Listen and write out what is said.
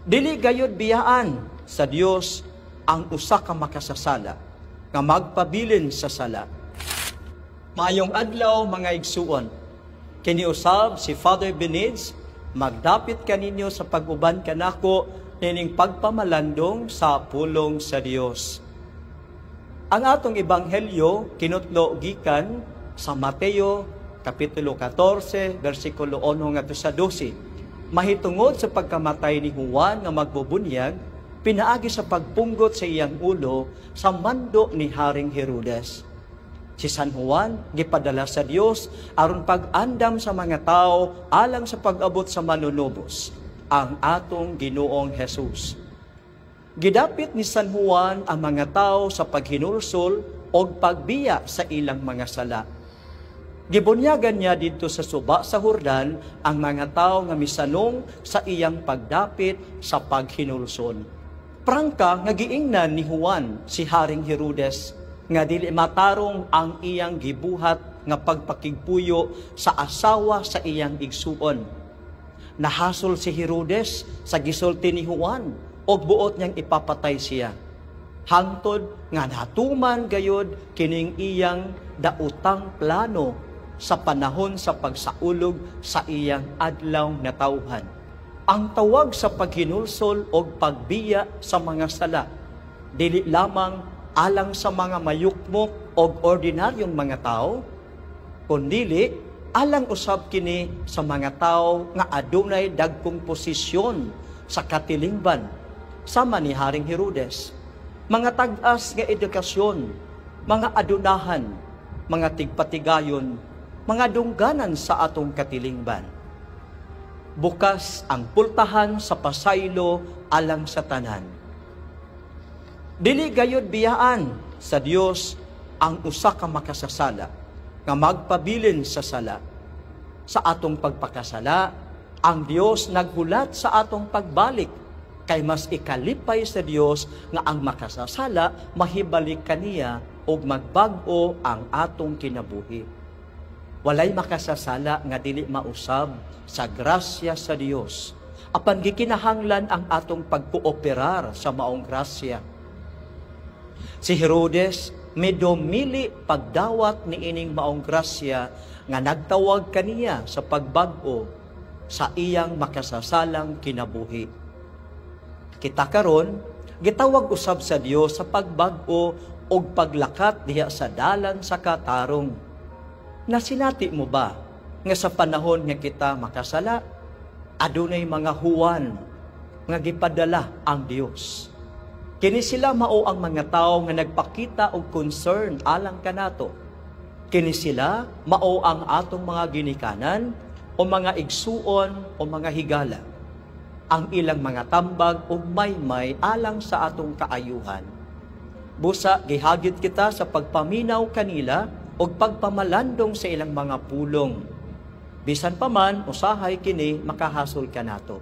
Dili gayud biyaan sa Dios ang usa ka makasasala nga magpabilin sa sala. Maayong adlaw mga igsuon. Kini usab si Father Benids, magdapit kaninyo sa pag-uban kanako nining pagpamalandong sa pulong sa Dios. Ang atong ebanghelyo kinutlo gikan sa Mateo kapitulo 14 bersikulo 1 ngadto sa 12. Mahitungod sa pagkamatay ni Juan nga magbubunyag, pinaagi sa pagpunggot sa iyang ulo sa mando ni Haring Herodes. Si San Juan gipadala sa Dios aron pag-andam sa mga tao alang sa pag-abot sa manunubos, ang atong Ginoong Hesus. Gidapit ni San Juan ang mga tao sa paghinulsol o pagbiya sa ilang mga sala. Gibunyagan niya dito sa suba sa Jordan ang mga tao nga misanong sa iyang pagdapit sa paghinulsol. Prangka nga giingnan ni Juan si Haring Herodes nga dili matarong ang iyang gibuhat nga pagpakigpuyo sa asawa sa iyang igsuon. Nahasol si Herodes sa gisulti ni Juan og buot niyang ipapatay siya. Hangtod nga natuman gayud kining iyang dautang plano sa panahon sa pagsaulog sa iyang adlaw na tawhan. Ang tawag sa paghinulsol o pagbiya sa mga sala, dili lamang alang sa mga mayukmok o ordinaryong mga tao, kundili alang usab kini sa mga tao nga adunay dagkong posisyon sa katilingban, sama ni Haring Herodes, mga tag-as nga edukasyon, mga adunahan, mga tigpatigayon, mga dungganan sa atong katilingban. Bukas ang pultahan sa pasaylo alang sa tanan. Dili gayud biyaan sa Dios ang usa ka makasasala nga magpabilin sa sala. Sa atong pagpakasala, ang Dios naghulat sa atong pagbalik, kay mas ikalipay sa Dios nga ang makasasala mahibalik kaniya ug magbag-o ang atong kinabuhi. Walay makasasala nga dili mausab sa grasya sa Dios. Apan gikinahanglan ang atong pagkooperar sa maong grasya. Si Herodes medyo mili pagdawat ni ining maong grasya nga nagtawag kaniya sa pagbag-o sa iyang makasasalang kinabuhi. Kita karon gitawag usab sa Dios sa pagbag-o og paglakat diha sa dalan sa katarong. Nasinati mo ba nga sa panahon nga kita makasala, adunay mga Juan nga gipadala ang Dios. Kini sila mao ang mga tao nga nagpakita og concern alang kanato. Kini sila mao ang atong mga ginikanan o mga igsuon o mga higala. Ang ilang mga tambag o maymay alang sa atong kaayuhan. Busa gihagit kita sa pagpaminaw kanila o pagpamalandong sa ilang mga pulong. Bisan pa man, usahay kini makahasol ka nato.